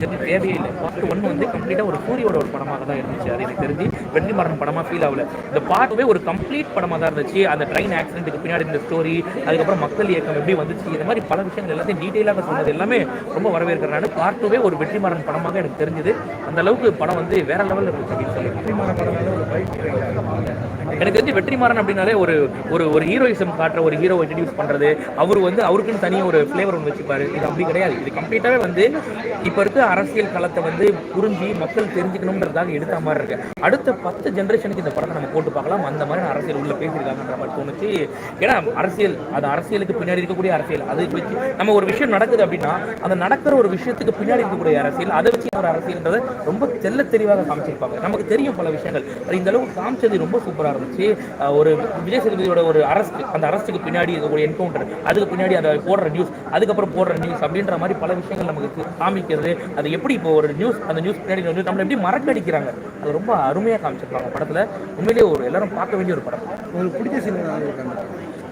தெரிஞ்சு தேவையே இல்லை. பார்ட் 1 வந்து கம்ப்ளீட்டாக ஒரு சூரியோட ஒரு படமாக தான் இருந்துச்சு. அது எனக்கு தெரிஞ்சு வெற்றிமாறன் படமாக ஃபீல் ஆகல. இந்த பார்ட்டுவே ஒரு கம்ப்ளீட் படமாக தான் இருந்துச்சு. அந்த ட்ரெயின் ஆக்சிடென்ட்டுக்கு பின்னாடி இந்த ஸ்டோரி, அதுக்கப்புறம் மக்கள் இயக்கம் எப்படி வந்துச்சு, இந்த மாதிரி பல விஷயங்கள் எல்லாத்தையும் டீட்டெயிலாக சொன்னது எல்லாமே ரொம்ப வரவேற்கிறனால பார்ட் 2வே ஒரு வெற்றிமாறன் படமாக எனக்கு தெரிஞ்சது. அந்த அளவுக்கு படம் வந்து வேற லெவலில் இருந்துச்சு அப்படின்னு சொல்லி. வெற்றிமாறன் படம்னால ஒரு பைக் எனக்கு தெரிஞ்சு வெற்றிமாறன் அப்படின்னாலே ஒரு ஒரு ஒரு ஹீரோயிசம் காட்டுற ஒரு ஹீரோவை இன்ட்ரடியூஸ் பண்ணுறது, அவர் வந்து அவருக்குன்னு தனியாக ஒரு ஃப்ளேவர் ஒன்று வச்சுப்பாரு. இது அப்படி கிடையாது. இது கம்ப்ளீட்டாகவே வந்து இப்போ இருக்க அரசியல் களத்தை வந்து புரிஞ்சு மக்கள் தெரிஞ்சுக்கணுன்றதாக எடுத்த மாதிரி இருக்கு. அடுத்த 10 ஜென்ரேஷனுக்கு இந்த படத்தை நம்ம போட்டு பார்க்கலாம். அந்த மாதிரி அரசியல் உள்ள பேசியிருக்காங்கன்ற மாதிரி தோணுச்சு. ஏன்னா அரசியல், அது அரசியலுக்கு பின்னாடி இருக்கக்கூடிய அரசியல், அதை வச்சு நம்ம ஒரு விஷயம் நடக்குது அப்படின்னா அந்த நடக்கிற ஒரு விஷயத்துக்கு பின்னாடி இருக்கக்கூடிய அரசியல், அதை வச்சு ஒரு அரசியல்ன்றதை ரொம்ப தெல்ல தெளிவாக காமிச்சிருப்பாங்க. நமக்கு தெரியும் பல விஷயங்கள். அது இந்த அளவுக்கு காமிச்சது ரொம்ப சூப்பராக இருந்துச்சு. ஒரு விஜய் சேதுபதியோட ஒரு அரஸ்ட், அந்த அரஸ்ட்டுக்கு பின்னாடி இருக்கக்கூடிய என்கவுண்டர், அதுக்கு பின்னாடி அதை போடுற நியூஸ், அதுக்கப்புறம் போடுற நியூஸ் அப்படின்ற மாதிரி பல விஷயங்கள் நமக்கு காமிக்கிறது. அது எப்படி இப்போ ஒரு நியூஸ், அந்த நியூஸ் பின்னாடி வந்து நம்மளை எப்படி மறக்கடிக்கிறாங்க, அது ரொம்ப அருமையாக காமிச்சிருப்பாங்க படத்தில். உண்மையிலேயே ஒரு எல்லாரும் பார்க்க வேண்டிய ஒரு படம். ஒரு பிடிச்ச சினிமா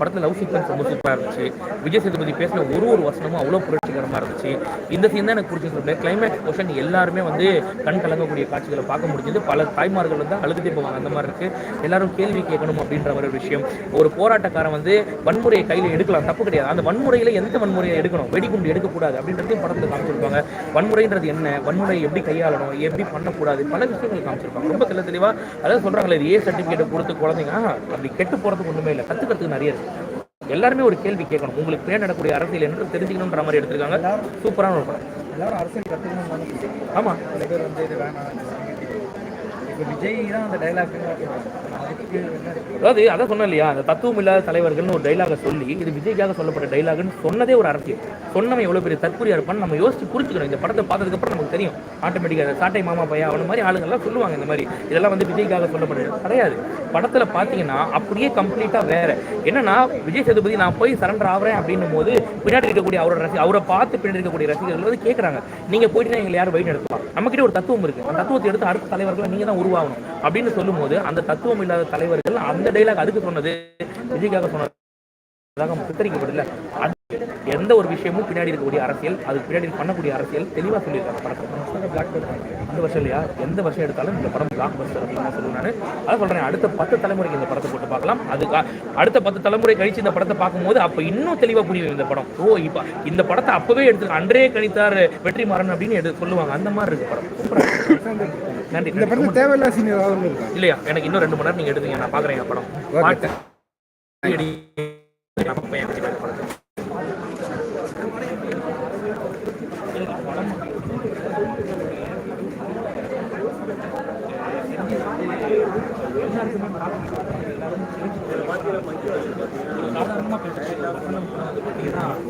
படத்தில் லவ் சீக்வன்ஸ் ரொம்ப சூப்பராக இருந்துச்சு. விஜய் சேதுபதி பேசின ஒரு வசனமும் அவ்வளோ புரட்சிகரமாக இருந்துச்சு. இந்த சீன் தான் எனக்கு பிடிச்சிருக்கு. கிளைமேக்ஸ் போர்ஷன் எல்லாருமே வந்து கண் கலங்கக்கூடிய காட்சிகளை பார்க்க முடிஞ்சது. பல தாய்மார்கள் வந்து அழுதுகிட்டே போவாங்க. அந்த மாதிரி இருக்குது. எல்லாரும் கேள்வி கேட்கணும் அப்படின்ற ஒரு விஷயம். ஒரு போராட்டக்காரன் வந்து வன்முறையை கையில் எடுக்கலாம், தப்பு கிடையாது. அந்த வன்முறையில் எந்த வன்முறையை எடுக்கணும், வெடிகுண்டு எடுக்கக்கூடாது அப்படின்றதையும் படத்தில் காமிச்சிருப்பாங்க. வன்முறைன்றது என்ன, வன்முறையை எப்படி கையாளணும், எப்படி பண்ணக்கூடாது, பல விஷயங்கள் காமிச்சிருப்பாங்க ரொம்ப தெளிவாக. அதாவது சொல்கிறாங்களே, ஏ சர்டிஃபிகேட்டை கொடுத்து குழந்தைங்க அப்படி கெட்டு போகிறதுக்கு ஒன்றுமே இல்லை, கற்றுக்கிறதுக்கு நிறைய இருக்குது. எல்லாருமே ஒரு கேள்வி கேட்கணும், உங்களுக்கு பேர் நடக்கூடிய அரசியல் என்று தெரிஞ்சுக்கணுன்ற மாதிரி எடுத்துருக்காங்க. சூப்பரான ஒரு படம். எல்லாரும் அரசியல் கற்றுக்கணும். ஆமாம், சில பேர் வந்து இது வேணாம், இப்போ விஜய் தான் அந்த டைலாக். அதாவது அதான் சொன்னேன் இல்லையா, அந்த தத்துவம் இல்லாத தலைவர்கள்னு ஒரு டைலாக சொல்லி இது விஜய்க்காக சொல்லப்பட்ட டைலாக்னு சொன்னதே ஒரு அரசியல். சொன்னவன் எவ்வளோ பெரிய தற்கொலையாக இருப்பான்னு நம்ம யோசிச்சு புரிஞ்சுக்கணும். இந்த படத்தை பார்த்ததுக்கப்புறம் நமக்கு தெரியும். ஆட்டோமேட்டிக்காக சாட்டை மாமா பையா அவன மாதிரி ஆளுங்கள்லாம் சொல்லுவாங்க இந்த மாதிரி இதெல்லாம் வந்து விஜய்க்காக சொல்லப்பட்டது கிடையாது. படத்தில் பார்த்தீங்கன்னா அப்படியே கம்ப்ளீட்டாக வேற. என்னன்னா, விஜய் சேதுபதி நான் போய் சரண்டர் ஆகிறேன் அப்படின்னும் போது பின்னாடி இருக்கக்கூடிய அவரோட அவரை பார்த்து பின்னாடி இருக்கக்கூடிய ரசிகர்கள் வந்து கேட்குறாங்க, நீங்கள் போயிட்டு எங்களை யாரும் வழி நடத்தலாம், நம்மகிட்ட ஒரு தத்துவம் இருக்குது, அந்த தத்துவத்தை எடுத்து அடுத்த தலைவர்களை நீங்கள் தான் உருவாகணும் அப்படின்னு சொல்லும்போது அந்த தத்துவம் இல்லாத தலைவர்கள் அந்த டைலாக் அதுக்கு சொன்னது, விஜய்க்காக சொன்னதாக சித்தரிக்கப்படல. அது எந்த ஒரு விஷயமும் பின்னாடி இருக்கக்கூடிய அரசியல், அதுக்கு பின்னாடி பண்ணக்கூடிய அரசியல் தெளிவாக சொல்லியிருக்காங்க படத்தில். பிளாக் பஸ்டர் அந்த வருஷம் இல்லையா, எந்த வருஷம் எடுத்தாலும் இந்த படம் பிளாக் பஸ்டர் அப்படின்னு சொல்லுவேன் நான். அதை சொல்கிறேன், அடுத்த 10 தலைமுறைக்கு இந்த படத்தை போட்டு பார்க்கலாம். அதுக்கு அடுத்த 10 தலைமுறை கழிச்சு இந்த படத்தை பார்க்கும்போது அப்போ இன்னும் தெளிவாக புரியும் இந்த படம். இப்போ இந்த படத்தை அப்போவே எடுத்து அன்றே கணித்தார் வெற்றிமாறன் அப்படின்னு சொல்லுவாங்க. அந்த மாதிரி இருக்கு படம். நன்றி. இந்த படத்தில் தேவையில்லா சீனியர் இல்லையா, எனக்கு இன்னும் 2 மணி நேரம் நீங்கள் எடுத்துங்க, நான் பார்க்குறேன் படம்.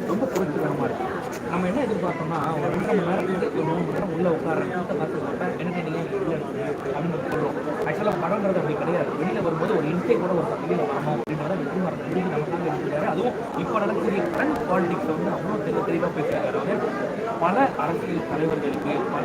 ரொம்ப புரட்சிகரமாக இருக்கு. நம்ம என்ன எதிர்பார்த்தோம்னா, ஒரு 2 மணி நேரத்துக்கு 3 மணி நேரம் உள்ள உட்காரேன் என்டர்டெய்னிங்காக அப்படின்னு சொல்கிறோம். ஆக்சுவலாக படம்ன்றது அப்படி கிடையாது. வெளியில் வரும்போது ஒரு இன்டேக் கூட ஒரு வெளியில் வரணும் அப்படின்றத வெற்றிமாறன் முடிஞ்சு நமக்காக எடுத்துருக்காரு. அதுவும் இப்போ நடக்கக்கூடிய கரண்ட் பாலிடிக்ஸ் வந்து அவ்வளோ தெளிவாக பேசியிருக்காரு. பல அரசியல் தலைவர்களுக்கு